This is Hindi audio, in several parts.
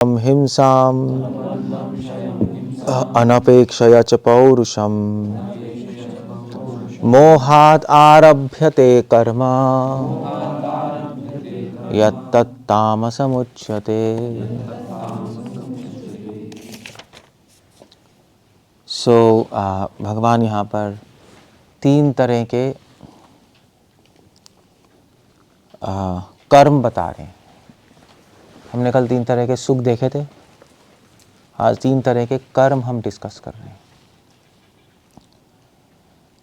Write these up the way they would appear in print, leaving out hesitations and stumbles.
हिंसाम अनपेक्षया च पौरुषम मोहात् आरभ्यते कर्म यत्तत्तामसमुच्यते। भगवान यहाँ पर तीन तरह के कर्म बता रहे हैं। हमने कल तीन तरह के सुख देखे थे, आज तीन तरह के कर्म हम डिस्कस कर रहे हैं।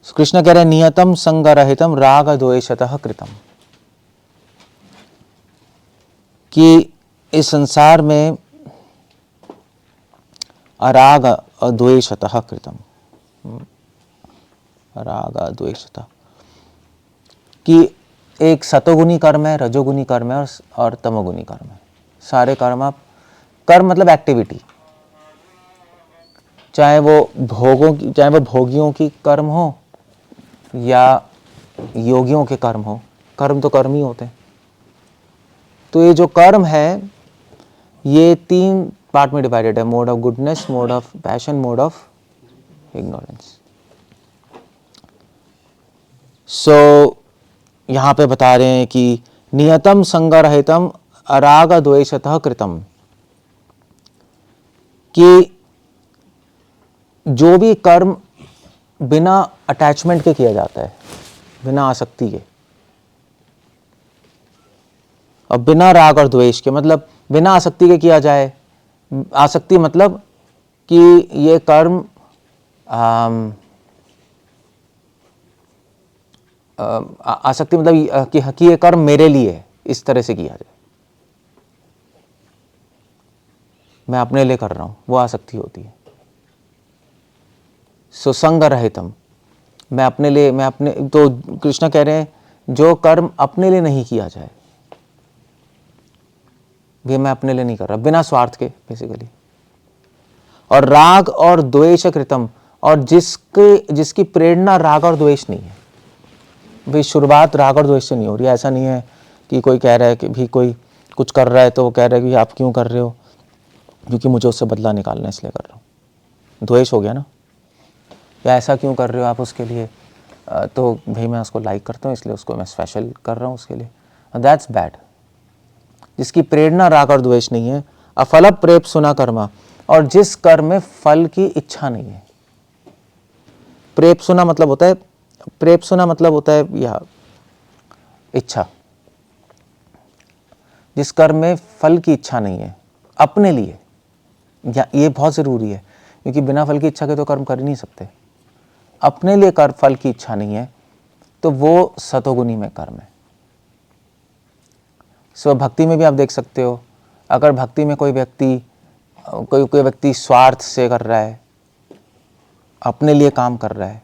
कृष्ण कह रहे हैं नियतम संगरहितम राग द्वेषतः कृतम, कि इस संसार में अराग अद्वेषतः कृतम, राग अद्वेषतः, कि एक सतोगुनी कर्म है, रजोगुनी कर्म है और तमोगुनी कर्म है। सारे कर्म, कर्म मतलब एक्टिविटी, चाहे वो भोगियों की कर्म हो या योगियों के कर्म हो, कर्म तो कर्म ही होते हैं। तो ये जो कर्म है ये तीन पार्ट में डिवाइडेड है, mode of goodness, mode of passion, mode of ignorance. यहां पे बता रहे हैं कि नियतम संगरहितम अराग द्वेषतः कृतम, कि जो भी कर्म बिना अटैचमेंट के किया जाता है, बिना आसक्ति के, और बिना राग और द्वेष के, मतलब बिना आसक्ति के किया जाए। आसक्ति मतलब कि ये कर्म आसक्ति मतलब कि ये कर्म मेरे लिए है, इस तरह से किया जाए, मैं अपने लिए कर रहा हूं, वो आसक्ति होती है। संग रहितम, मैं अपने लिए, तो कृष्ण कह रहे हैं जो कर्म अपने लिए नहीं किया जाए, भी मैं अपने लिए नहीं कर रहा, बिना स्वार्थ के बेसिकली। और राग और द्वेष कृतम, और जिसकी प्रेरणा राग और द्वेष नहीं है। भाई शुरुआत राग और द्वेष से नहीं हो रही है। ऐसा नहीं है कि कोई कह रहा है कि भी कोई कुछ कर रहा है तो वो कह रहा है कि आप क्यों कर रहे हो, क्योंकि मुझे उससे बदला निकालना है इसलिए कर रहा हूँ, द्वेष हो गया ना। या ऐसा क्यों कर रहे हो आप उसके लिए, तो भाई मैं उसको लाइक करता हूँ इसलिए उसको मैं स्पेशल कर रहा हूँ उसके लिए, दैट्स बैड। जिसकी प्रेरणा राग और द्वेष नहीं है, अफल प्रेप सुना कर्मा, और जिस कर्म में फल की इच्छा नहीं है। प्रेप सुना मतलब होता है यह इच्छा, जिस कर्म में फल की इच्छा नहीं है अपने लिए, या ये बहुत जरूरी है क्योंकि बिना फल की इच्छा के तो कर्म कर ही नहीं सकते। अपने लिए कर्म फल की इच्छा नहीं है तो वो सतोगुनी में कर्म है। भक्ति में भी आप देख सकते हो, अगर भक्ति में कोई व्यक्ति स्वार्थ से कर रहा है, अपने लिए काम कर रहा है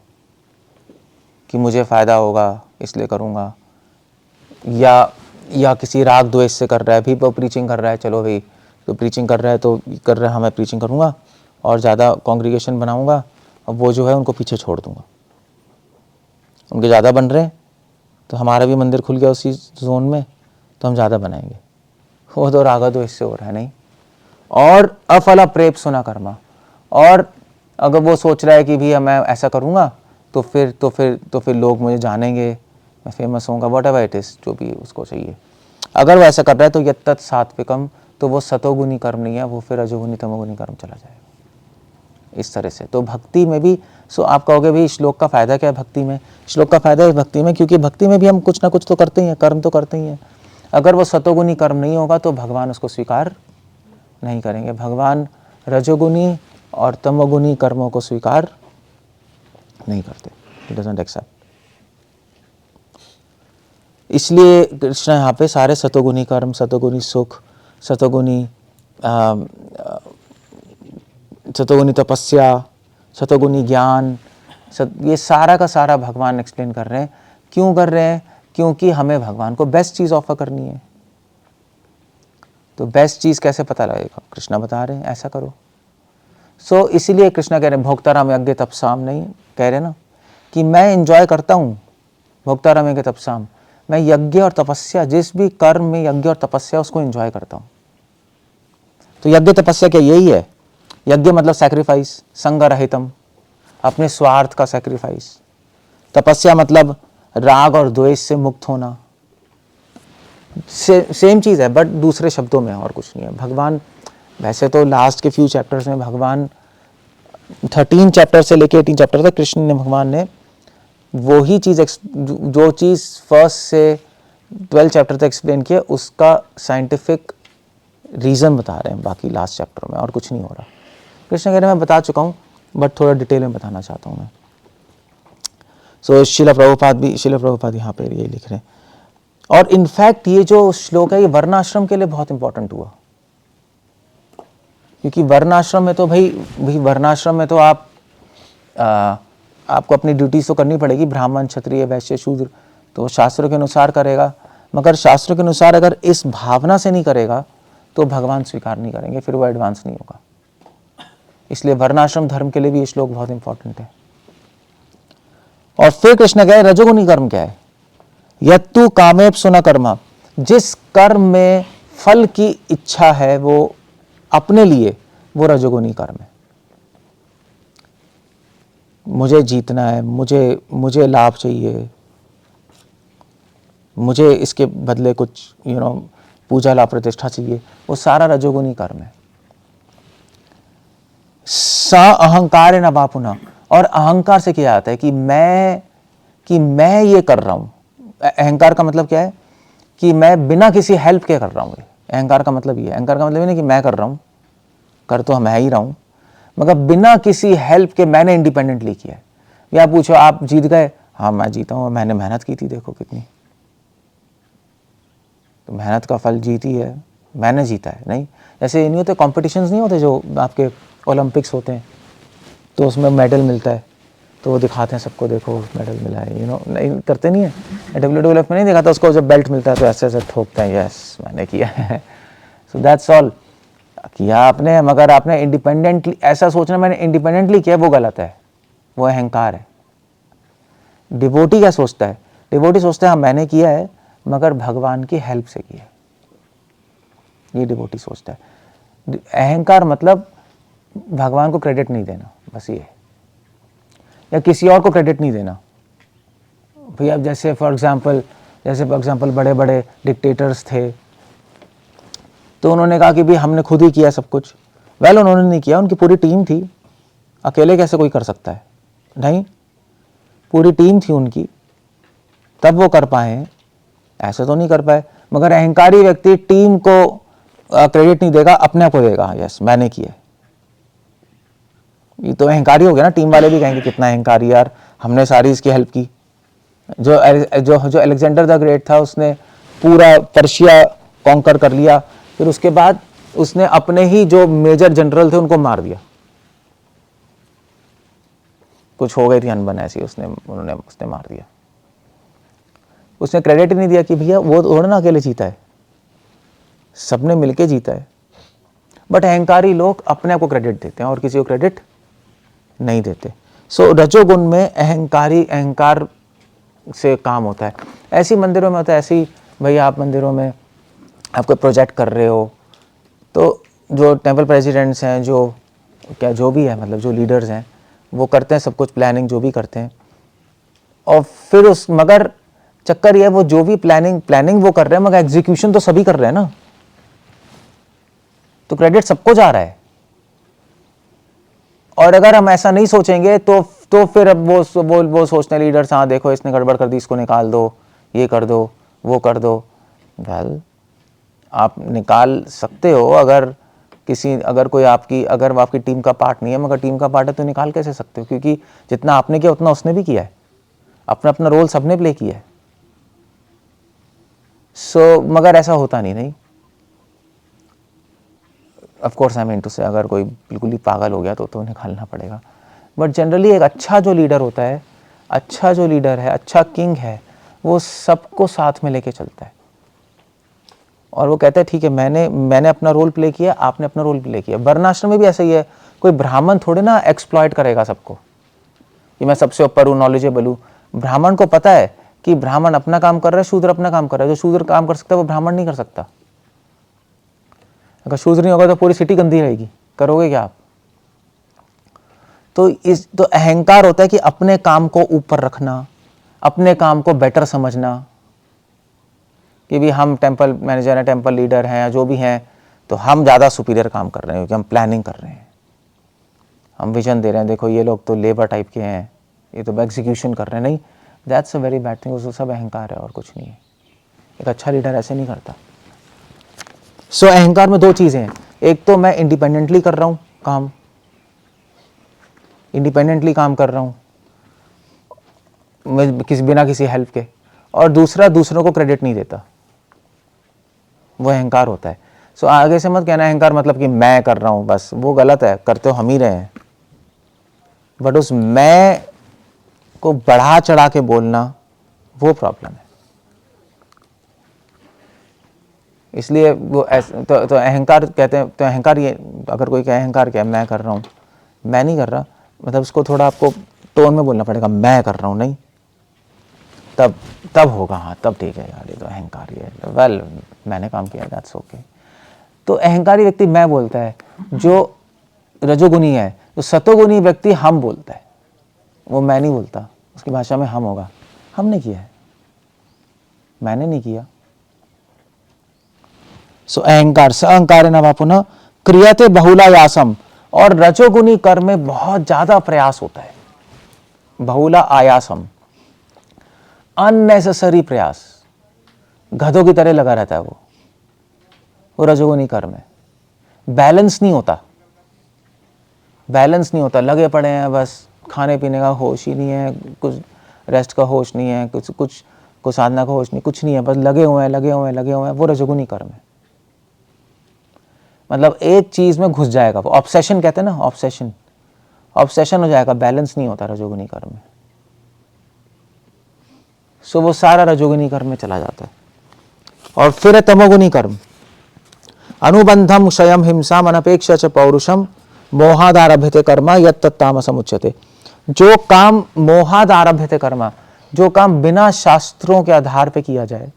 कि मुझे फायदा होगा इसलिए करूँगा, या किसी राग द्वेष से कर रहा है, भी वो प्रीचिंग कर रहा है, चलो भाई तो प्रीचिंग कर रहा है हाँ मैं प्रीचिंग करूँगा और ज़्यादा कॉन्ग्रीगेशन बनाऊँगा, और वो जो है उनको पीछे छोड़ दूँगा। उनके ज़्यादा बन रहे हैं तो हमारा भी मंदिर खुल गया उसी जोन में, तो हम ज़्यादा बनाएंगे। वो तो राग द्वेष से हो रहा है नहीं। और अफल प्रेप सुना कर्मा, और अगर वो सोच रहा है कि भी मैं ऐसा करूँगा तो फिर लोग मुझे जानेंगे, मैं फेमस होऊंगा, वट एवर इट इज़, जो भी उसको चाहिए। अगर वो ऐसा कर रहा है तो यत्तत् सात्विकम, तो वो सतोगुनी कर्म नहीं है, वो फिर रजोगुनी तमोगुनी कर्म चला जाएगा। इस तरह से तो भक्ति में भी आप कहोगे भाई श्लोक का फायदा क्या है भक्ति में? श्लोक का फायदा है भक्ति में क्योंकि भक्ति में भी हम कुछ ना कुछ तो करते ही हैं, कर्म तो करते ही हैं। अगर वो सतोगुनी कर्म नहीं होगा तो भगवान उसको स्वीकार नहीं करेंगे। भगवान रजोगुनी और तमोगुनी कर्मों को स्वीकार नहीं करते, He doesn't accept। इसलिए कृष्ण यहाँ पे सारे सतोगुनी कर्म, सतोगुनी सुख, सतोगुनी तपस्या, सतोगुनी ज्ञान, ये सारा का सारा भगवान एक्सप्लेन कर रहे हैं। क्यों कर रहे हैं? क्योंकि हमें भगवान को बेस्ट चीज़ ऑफर करनी है। तो बेस्ट चीज़ कैसे पता लगेगा? कृष्णा बता रहे हैं ऐसा करो। इसीलिए कृष्णा कह रहे हैं भोक्ताराम यज्ञ तपसाम, नहीं कह रहे ना कि मैं एंजॉय करता हूँ भोक्ताराम यज्ञ तपसाम, मैं यज्ञ और तपस्या, जिस भी कर्म में यज्ञ और तपस्या उसको एंजॉय करता हूँ। तो यज्ञ तपस्या क्या यही है? यज्ञ मतलब सैक्रिफाइस, संगरहितम, अपने स्वार्थ का सैक्रिफाइस। तपस्या मतलब राग और द्वेष से मुक्त होना। सेम चीज है बट दूसरे शब्दों में, और कुछ नहीं है। भगवान वैसे तो लास्ट के फ्यू चैप्टर्स में भगवान 13 चैप्टर से लेके 18 चैप्टर तक कृष्ण ने, भगवान ने वो ही चीज जो चीज फर्स्ट से 12 चैप्टर तक एक्सप्लेन किया, उसका साइंटिफिक रीजन बता रहे हैं बाकी लास्ट चैप्टर में, और कुछ नहीं हो रहा। कृष्ण कह रहे हैं मैं बता चुका हूँ बट थोड़ा डिटेल में बताना चाहता हूँ मैं। सो शिला प्रभुपाद यहाँ पे ये लिख रहे हैं। और इनफैक्ट ये जो श्लोक है ये वर्णाश्रम के लिए बहुत इंपॉर्टेंट हुआ, क्योंकि वर्णाश्रम में तो भाई वर्णाश्रम में तो आपको अपनी ड्यूटीज तो करनी पड़ेगी, ब्राह्मण क्षत्रिय वैश्य शूद्र, तो शास्त्रों के अनुसार करेगा। मगर शास्त्रों के अनुसार अगर इस भावना से नहीं करेगा तो भगवान स्वीकार नहीं करेंगे, फिर वो एडवांस नहीं होगा। इसलिए वर्णाश्रम धर्म के लिए भी ये श्लोक बहुत इंपॉर्टेंट है। और फिर कृष्ण कहे रजोगुणी कर्म क्या है? यत्तु कामेप्सु न कर्म, जिस कर्म में फल की इच्छा है वो अपने लिए, वो रजोगुणी कर्म है। मुझे जीतना है, मुझे लाभ चाहिए, मुझे इसके बदले कुछ पूजा लाभ प्रतिष्ठा चाहिए, वो सारा रजोगुणी कर्म है। सा अहंकार न बापुना, और अहंकार से क्या आता है कि मैं ये कर रहा हूं। अहंकार का मतलब क्या है? कि मैं बिना किसी हेल्प के कर रहा हूं। अहंकार का मतलब ये है। अहंकार का मतलब ये नहीं कि मैं कर रहा हूं, कर तो मैं ही रहा हूं, मगर बिना किसी हेल्प के मैंने इंडिपेंडेंटली किया है। या पूछो आप जीत गए? हाँ मैं जीता हूं, मैंने मेहनत की थी, देखो कितनी, तो मेहनत का फल जीती है, मैंने जीता है। नहीं, ऐसे नहीं होते कॉम्पिटिशन्स, नहीं होते जो आपके ओलंपिक्स होते हैं तो उसमें मेडल मिलता है तो वो दिखाते हैं सबको, देखो मेडल मिला है, नहीं करते नहीं है। WWF में नहीं दिखाता उसको, जब बेल्ट मिलता है तो ऐसे ऐसे ठोकते हैं, यस मैंने किया है। सो दैट्स ऑल, किया आपने, मगर आपने इंडिपेंडेंटली ऐसा सोचना मैंने इंडिपेंडेंटली किया, वो गलत है, वो अहंकार है। डिवोटी क्या सोचता है? डिवोटी सोचता है हाँ मैंने किया है मगर भगवान की हेल्प से किया, ये डिवोटी सोचता है। अहंकार मतलब भगवान को क्रेडिट नहीं देना, बस ये, या किसी और को क्रेडिट नहीं देना। भैया जैसे फॉर एग्जांपल बड़े बड़े डिक्टेटर्स थे, तो उन्होंने कहा कि भाई हमने खुद ही किया सब कुछ। वेल उन्होंने नहीं किया, उनकी पूरी टीम थी, अकेले कैसे कोई कर सकता है? नहीं, पूरी टीम थी उनकी, तब वो कर पाए, ऐसे तो नहीं कर पाए। मगर अहंकारी व्यक्ति टीम को क्रेडिट नहीं देगा, अपने को देगा, यस मैंने किया। ये तो अहंकारी हो गया ना। टीम वाले भी कहेंगे कितना अहंकारी यार, हमने सारी इसकी हेल्प की। जो अलेक्जेंडर द ग्रेट था, उसने पूरा पर्शिया कॉन्कर कर लिया, फिर उसके बाद उसने अपने ही जो मेजर जनरल थे उनको मार दिया। कुछ हो गई थी अनबन ऐसी, उसने मार दिया। उसने क्रेडिट ही नहीं दिया कि भैया वो थोड़ा ना अकेले जीता है, सबने मिलके जीता है। बट अहंकारी लोग अपने आप को क्रेडिट देते हैं और किसी को क्रेडिट नहीं देते। सो रजोगुण में अहंकार से काम होता है। ऐसी मंदिरों में होता है, ऐसी भैया आप मंदिरों में आप कोई प्रोजेक्ट कर रहे हो, तो जो टेंपल प्रेसिडेंट्स हैं, जो भी है, मतलब जो लीडर्स हैं, वो करते हैं सब कुछ, प्लानिंग जो भी करते हैं, और फिर मगर चक्कर ये है, वो जो भी प्लानिंग वो कर रहे हैं, मगर एग्जीक्यूशन तो सभी कर रहे हैं ना, तो क्रेडिट सबको जा रहा है। और अगर हम ऐसा नहीं सोचेंगे तो फिर अब वो सोचते हैं लीडर्स, हाँ देखो इसने गड़बड़ कर दी, इसको निकाल दो, ये कर दो, वो कर दो। वेल आप निकाल सकते हो अगर वो आपकी टीम का पार्ट नहीं है, मगर टीम का पार्ट है तो निकाल कैसे सकते हो? क्योंकि जितना आपने किया उतना उसने भी किया है, अपना अपना रोल सबने प्ले किया है। सो मगर ऐसा होता नहीं। Of course I mean to say, अगर कोई बिल्कुल ही पागल हो गया तो निकालना पड़ेगा। बट जनरली एक अच्छा जो लीडर होता है, अच्छा किंग है, वो सबको साथ में लेके चलता है और वो कहता है ठीक है, मैंने अपना रोल प्ले किया, आपने अपना रोल प्ले किया। वर्णाश्रम में भी ऐसा ही है, कोई ब्राह्मण थोड़े ना एक्सप्लॉइट करेगा सबको कि मैं सबसे ऊपर हूँ, नॉलेजेबल हूँ। ब्राह्मण को पता है कि ब्राह्मण अपना काम कर रहा है, शूद्र अपना काम कर रहा है। जो शूद्र काम कर सकता है वो ब्राह्मण नहीं कर सकता। अगर शूज़ नहीं होगा तो पूरी सिटी गंदी रहेगी, करोगे क्या आप? तो अहंकार होता है कि अपने काम को ऊपर रखना, अपने काम को बेटर समझना कि भी हम टेंपल मैनेजर हैं, टेंपल लीडर हैं या जो भी हैं, तो हम ज़्यादा सुपीरियर काम कर रहे हैं क्योंकि हम प्लानिंग कर रहे हैं, हम विजन दे रहे हैं, देखो ये लोग तो लेबर टाइप के हैं, ये तो एग्जीक्यूशन कर रहे हैं। नहीं, that's a very bad thing, उसको सब अहंकार है और कुछ नहीं है। एक अच्छा लीडर ऐसे नहीं करता। सो अहंकार में दो चीज़ें हैं, एक तो मैं इंडिपेंडेंटली कर रहा हूँ काम, इंडिपेंडेंटली काम कर रहा हूँ मैं बिना किसी हेल्प के, और दूसरा दूसरों को क्रेडिट नहीं देता, वो अहंकार होता है। सो आगे से मत कहना अहंकार मतलब कि मैं कर रहा हूँ बस, वो गलत है, करते हो हम ही रहे हैं, बट उस मैं को बढ़ा चढ़ा के बोलना वो प्रॉब्लम है। इसलिए वो तो अहंकार कहते हैं, तो अहंकार ये, अगर कोई कहे अहंकार क्या है, मैं कर रहा हूँ, मैं नहीं कर रहा, मतलब उसको थोड़ा आपको टोन में बोलना पड़ेगा, मैं कर रहा हूँ, नहीं, तब होगा, हाँ तब ठीक है यार, ये तो अहंकारी है, वेल मैंने काम किया, दैट्स ओके। तो अहंकारी व्यक्ति मैं बोलता है, जो रजोगुनी है, तो सतोगुनी व्यक्ति हम बोलता है, वो मैं नहीं बोलता, उसकी भाषा में हम होगा, हमने किया है, मैंने नहीं किया। सो अहंकार स अहंकार न पुनः क्रियते बहुलायासम, और रजोगुनी कर्म में बहुत ज्यादा प्रयास होता है, बहुला आयासम, अननेसेसरी प्रयास, गधों की तरह लगा रहता है वो रजोगुनी कर्म है, बैलेंस नहीं होता, बैलेंस नहीं होता, लगे पड़े हैं बस, खाने पीने का होश ही नहीं है, कुछ रेस्ट का होश नहीं है, कुछ साधना का होश नहीं, कुछ नहीं है, बस लगे हुए हैं, वो रजोगुनी कर्म है। मतलब एक चीज में घुस जाएगा वो, ऑब्सेशन कहते हैं ना, ऑब्सेशन हो जाएगा, बैलेंस नहीं होता रजोगुनी कर्म में। सो वो सारा रजोगुनी कर्म में चला जाता है। और फिर है तमोगुनी कर्म, अनुबंधम क्षयम हिंसाम अनपेक्ष च पौरुषम मोहादारभ्यते कर्म यत्तत्तामसम् उच्यते। जो काम मोहादारभ्यते कर्म, जो काम बिना शास्त्रों के आधार पे किया जाए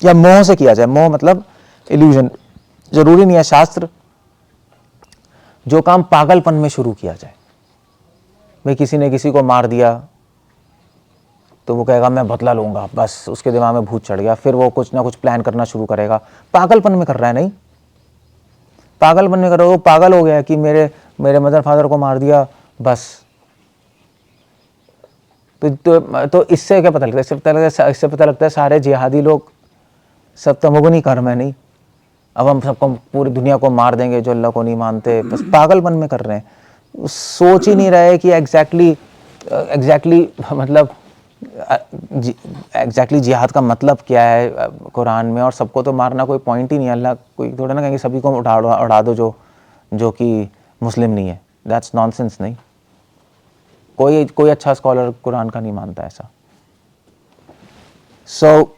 या मोह से किया जाए, मोह मतलब इल्यूजन, जरूरी नहीं है शास्त्र, जो काम पागलपन में शुरू किया जाए, भाई किसी ने किसी को मार दिया तो वो कहेगा मैं बदला लूंगा, बस उसके दिमाग में भूत चढ़ गया, फिर वो कुछ ना कुछ प्लान करना शुरू करेगा, पागलपन में कर रहा है, नहीं पागलपन में कर रहा है, वो पागल हो गया कि मेरे मदर फादर को मार दिया बस। तो इससे क्या पता लगता है, इससे पता लगता है सारे जिहादी लोग सब तमोगुनी कर्म है, नहीं अब हम सबको पूरी दुनिया को मार देंगे जो अल्लाह को नहीं मानते, बस पागलपन में कर रहे हैं, सोच ही नहीं रहे कि एग्जैक्टली मतलब एग्जैक्टली जिहाद का मतलब क्या है कुरान में, और सबको तो मारना कोई पॉइंट ही नहीं है, अल्लाह कोई थोड़ा ना कहेंगे सभी को उड़ा दो जो कि मुस्लिम नहीं है, दैट्स नॉनसेंस। नहीं, कोई अच्छा स्कॉलर कुरान का नहीं मानता ऐसा। सो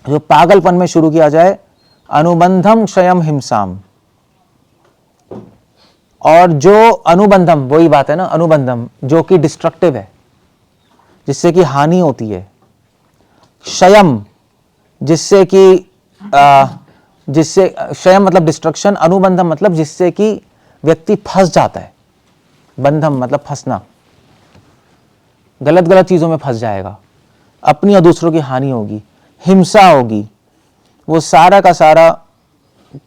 जो पागलपन में शुरू किया जाए, अनुबंधम क्षयम हिंसाम, और जो अनुबंधम, वही बात है ना, अनुबंधम जो कि डिस्ट्रक्टिव है, जिससे कि हानि होती है, क्षयम जिससे क्षयम मतलब डिस्ट्रक्शन, अनुबंधम मतलब जिससे कि व्यक्ति फंस जाता है, बंधम मतलब फंसना, गलत चीजों में फंस जाएगा, अपनी और दूसरों की हानि होगी, हिंसा होगी, वो सारा का सारा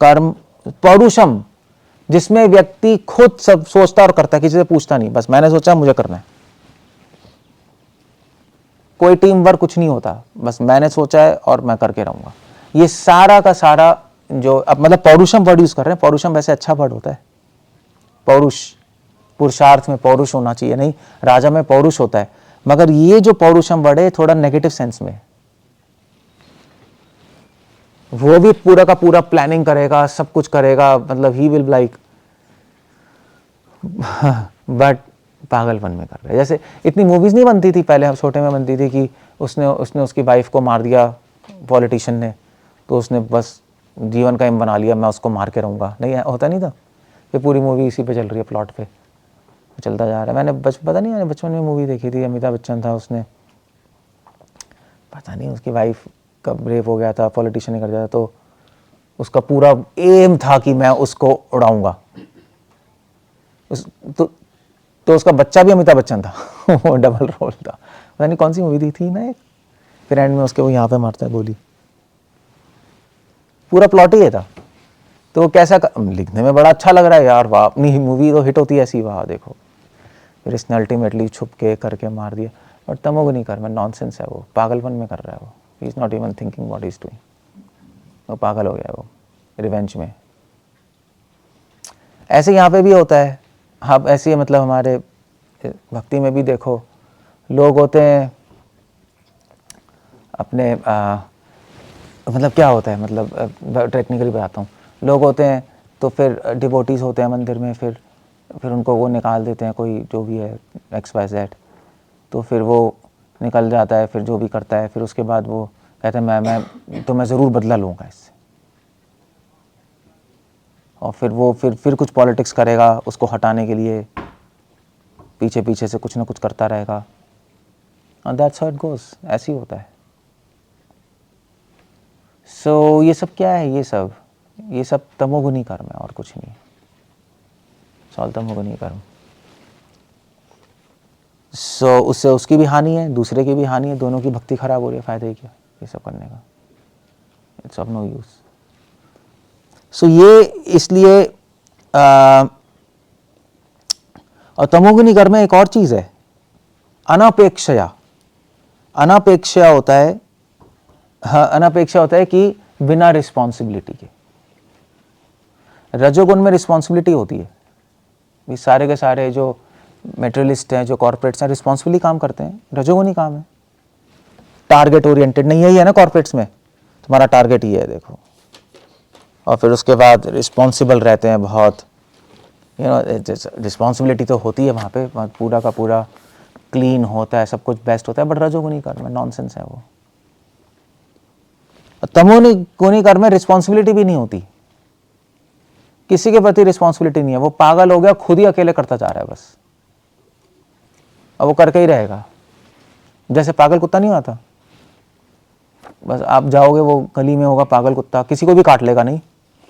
कर्म। पौरुषम जिसमें व्यक्ति खुद सब सोचता और करता है, किसी से पूछता नहीं, बस मैंने सोचा मुझे करना है, कोई टीम वर्क कुछ नहीं होता, बस मैंने सोचा है और मैं करके रहूंगा, ये सारा का सारा जो अब मतलब पौरुषम वर्ड यूज कर रहे हैं, पौरुषम वैसे अच्छा वर्ड होता है, पौरुष पुरुषार्थ में पौरुष होना चाहिए, नहीं राजा में पौरुष होता है, मगर ये जो पौरुषम वर्ड है थोड़ा नेगेटिव सेंस में, वो भी पूरा का पूरा प्लानिंग करेगा, सब कुछ करेगा, मतलब ही विल लाइक, बट पागलपन में कर रहे हैं। जैसे इतनी मूवीज नहीं बनती थी पहले, हम छोटे में बनती थी कि उसने उसकी वाइफ को मार दिया पॉलिटिशियन ने, तो उसने बस जीवन का एम बना लिया, मैं उसको मार के रहूंगा, नहीं होता नहीं था, फिर पूरी मूवी इसी पे चल रही है, प्लॉट पे चलता जा रहा है। मैंने पता नहीं, मैंने बचपन में मूवी देखी थी, अमिताभ बच्चन था उसने, पता नहीं उसकी वाइफ कब रेप हो गया था, पॉलिटिशियन ने कर दिया था, तो उसका पूरा एम था कि मैं उसको उड़ाऊंगा। तो उसका बच्चा भी अमिताभ बच्चन था वो डबल रोल था। पता नहीं कौन सी मूवी थी ना एक, फिर एंड में उसके वो यहाँ पे मारता है गोली। पूरा प्लॉट ही ये था। तो वो कैसा लिखने में बड़ा अच्छा लग रहा है यार, वाह, अपनी मूवी तो हिट होती है ऐसी, वाह देखो। फिर इसने अल्टीमेटली छुप के करके मार दिया। बट तमोगुनी कर्म नॉनसेंस है, वो पागलपन में कर रहा है वो। He is not even thinking what he is doing. वो पागल हो गया वो रिवेंज में। ऐसे यहाँ पे भी होता है। हाँ ऐसे मतलब हमारे भक्ति में भी देखो, लोग होते हैं अपने मतलब क्या होता है, मतलब टेक्निकली बताता हूँ। लोग होते हैं तो फिर डिवोटीज होते हैं मंदिर में, फिर उनको वो निकाल देते हैं, कोई जो भी है XYZ, तो फिर वो निकल जाता है, फिर जो भी करता है, फिर उसके बाद वो कहते हैं मैं ज़रूर बदला लूँगा इससे। और फिर वो फिर कुछ पॉलिटिक्स करेगा उसको हटाने के लिए, पीछे पीछे से कुछ ना कुछ करता रहेगा। And that's how it goes, ऐसे ही होता है। सो ये सब क्या है, ये सब तमोगुनी कर्म है और कुछ नहीं। सॉल तमोगुनी कर्म। सो उससे उसकी भी हानि है, दूसरे की भी हानि है, दोनों की भक्ति खराब हो रही है। फ़ायदा ही क्या ये सब करने का? It's of no use. So ये इसलिए और तमोगुनी कर्म में एक और चीज़ है, अनपेक्षया। अनपेक्षा होता है, हाँ अनपेक्षा होता है कि बिना रिस्पॉन्सिबिलिटी के। रजोगुण में रिस्पॉन्सिबिलिटी होती है। ये सारे के सारे जो मेटेरियलिस्ट हैं, जो कॉर्पोरेट्स हैं, रिस्पॉन्सिबली काम करते हैं। रजोगुनी काम है, टारगेट ओरिएंटेड। नहीं यही है ना कॉर्पोरेट्स में, तुम्हारा टारगेट ही है देखो। और फिर उसके बाद रिस्पॉन्सिबल रहते हैं बहुत, रिस्पॉन्सिबिलिटी तो होती है वहाँ पे, पूरा का पूरा क्लीन होता है, सब कुछ बेस्ट होता है। बट रजोगुनी कर्म में नॉनसेंस है वो। तमोगुनी कर्म में रिस्पॉन्सिबिलिटी भी नहीं होती, किसी के प्रति रिस्पॉन्सिबिलिटी नहीं है। वो पागल हो गया, खुद ही अकेले करता जा रहा है बस, अब वो करके ही रहेगा। जैसे पागल कुत्ता नहीं आता, बस आप जाओगे वो गली में होगा पागल कुत्ता, किसी को भी काट लेगा, नहीं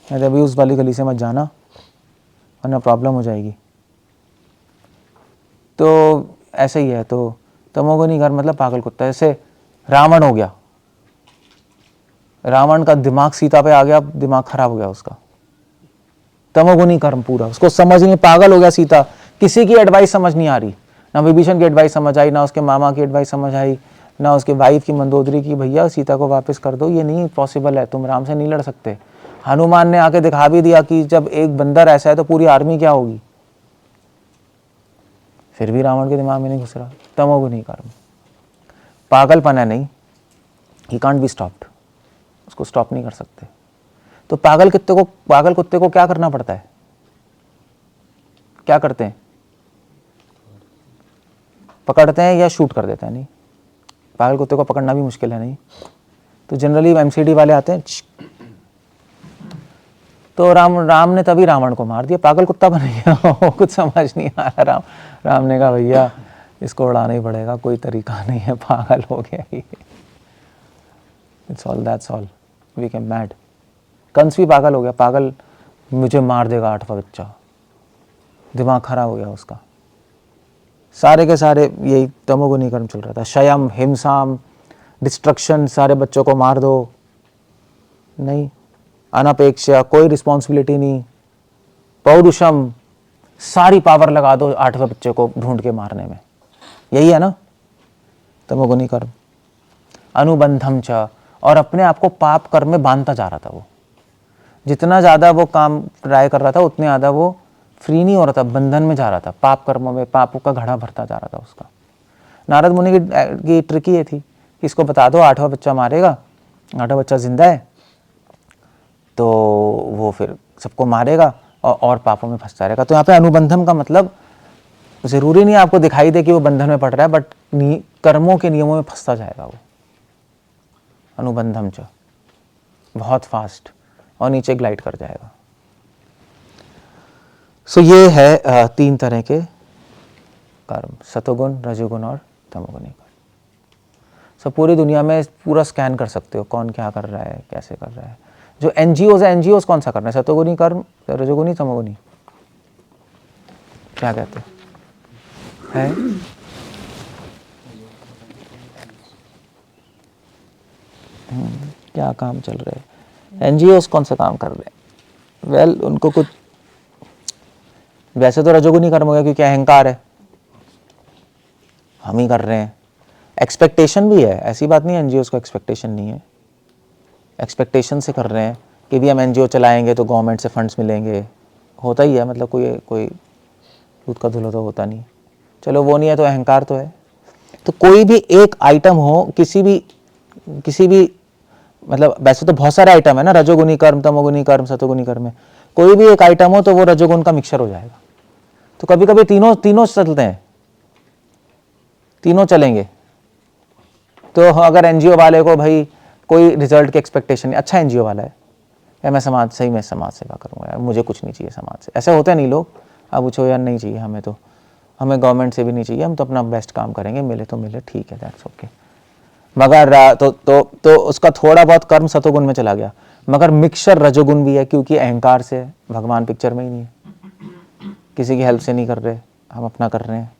अभी उस वाली गली से मत जाना वरना प्रॉब्लम हो जाएगी। तो ऐसे ही है। तो तमोगुनी कर्म मतलब पागल कुत्ता। जैसे रावण हो गया, रावण का दिमाग सीता पे आ गया, दिमाग खराब हो गया उसका, तमोगुनी कर्म पूरा। उसको समझ नहीं, पागल हो गया सीता, किसी की एडवाइस समझ नहीं आ रही, ना विभीषण की एडवाइस समझ आई, ना उसके मामा की एडवाइस समझ आई, ना उसके वाइफ की मंदोदरी की, भैया सीता को वापस कर दो, ये नहीं पॉसिबल है, तुम राम से नहीं लड़ सकते। हनुमान ने आके दिखा भी दिया कि जब एक बंदर ऐसा है तो पूरी आर्मी क्या होगी। फिर भी रावण के दिमाग में नहीं घुस रहा। तमोगुनी कर्म, पागलपन है, नहीं, ही कांट बी स्टॉप्ड, उसको स्टॉप नहीं कर सकते। तो पागल कुत्ते को क्या करना पड़ता है, क्या करते हैं, पकड़ते हैं या शूट कर देते हैं। नहीं, पागल कुत्ते को पकड़ना भी मुश्किल है। नहीं तो जनरली MCD वाले आते हैं, तो राम ने तभी रावण को मार दिया, पागल कुत्ता बन गया कुछ समझ नहीं आ रहा। राम ने कहा भैया इसको उड़ाना ही पड़ेगा, कोई तरीका नहीं है, पागल हो गया ये। It's all that's all, we came mad. Kans भी पागल हो गया, पागल मुझे मार देगा 8वां बच्चा, दिमाग खराब हो गया उसका। सारे के सारे यही तमोगुनी कर्म चल रहा था। शयम, हिंसाम, डिस्ट्रक्शन, सारे बच्चों को मार दो, नहीं, अनपेक्षा, कोई रिस्पॉन्सिबिलिटी नहीं, पौरुषम, सारी पावर लगा दो 8वें बच्चे को ढूंढ के मारने में, यही है ना तमोगुनी कर्म। अनुबंधम च, और अपने आप को पाप कर्म में बांधता जा रहा था वो। जितना ज़्यादा वो काम ट्राई कर रहा था उतने ज़्यादा वो फ्री नहीं हो रहा था, बंधन में जा रहा था, पाप कर्मों में, पापों का घड़ा भरता जा रहा था उसका। नारद मुनि की ट्रिक ये थी कि इसको बता दो 8वां बच्चा मारेगा, 8वां बच्चा जिंदा है तो वो फिर सबको मारेगा और पापों में फंसता रहेगा। तो यहाँ पे अनुबंधम का मतलब ज़रूरी नहीं आपको दिखाई दे कि वो बंधन में पड़ रहा है, बट कर्मों के नियमों में फंसता जाएगा वो। अनुबंधम च, बहुत फास्ट, और नीचे ग्लाइड कर जाएगा। सो ये है 3 तरह के कर्म, सतोगुण, रजोगुण और तमोगुणी कर्म। सो पूरी दुनिया में पूरा स्कैन कर सकते हो कौन क्या कर रहा है, कैसे कर रहा है। जो एनजीओज है, एनजीओज कौन सा करना है, सतोगुनी कर्म, रजोगुनी, तमोगुनी, क्या कहते हैं? क्या काम चल रहे हैं एनजीओज, कौन सा काम कर रहे हैं? वेल उनको कुछ, वैसे तो रजोगुनी कर्म हो गया क्योंकि अहंकार है, हम ही कर रहे हैं। एक्सपेक्टेशन भी है, ऐसी बात नहीं है एनजीओज को एक्सपेक्टेशन नहीं है, एक्सपेक्टेशन से कर रहे हैं कि भी हम एनजीओ चलाएंगे तो गवर्नमेंट से फंड्स मिलेंगे, होता ही है, मतलब कोई दूध का धुला तो होता नहीं। चलो वो नहीं है तो अहंकार तो है। तो कोई भी एक आइटम हो, किसी भी मतलब वैसे तो बहुत सारे आइटम है ना, रजोगुनी कर्म, तमोगुनी कर्म, सतोगुनी कर्म, कोई भी एक आइटम हो तो वो रजोगुण का मिक्सचर हो जाएगा। तो कभी कभी तीनों चलते हैं, तीनों चलेंगे। तो अगर एनजीओ वाले को भाई कोई रिजल्ट की एक्सपेक्टेशन नहीं, अच्छा एनजीओ वाला है या मैं समाज सेवा करूंगा यार, मुझे कुछ नहीं चाहिए समाज से, ऐसे होते नहीं लोग। अब पूछो यार नहीं चाहिए हमें, तो हमें गवर्नमेंट से भी नहीं चाहिए, हम तो अपना बेस्ट काम करेंगे, मिले तो मिले, ठीक है, दैट्स ओके। मगर तो उसका थोड़ा बहुत कर्म सतोगुण में चला गया, मगर मिक्सचर रजोगुण भी है क्योंकि अहंकार से है, भगवान पिक्चर में ही नहीं है, किसी की हेल्प से नहीं कर रहे, हम अपना कर रहे हैं।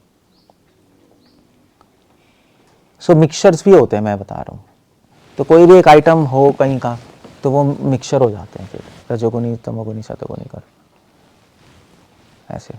सो मिक्सचर्स भी होते हैं, मैं बता रहा हूँ। तो कोई भी एक आइटम हो कहीं का तो वो मिक्सचर हो जाते हैं फिर, रजोगुनी, तमोगुनी, सतोगुनी कर, ऐसे।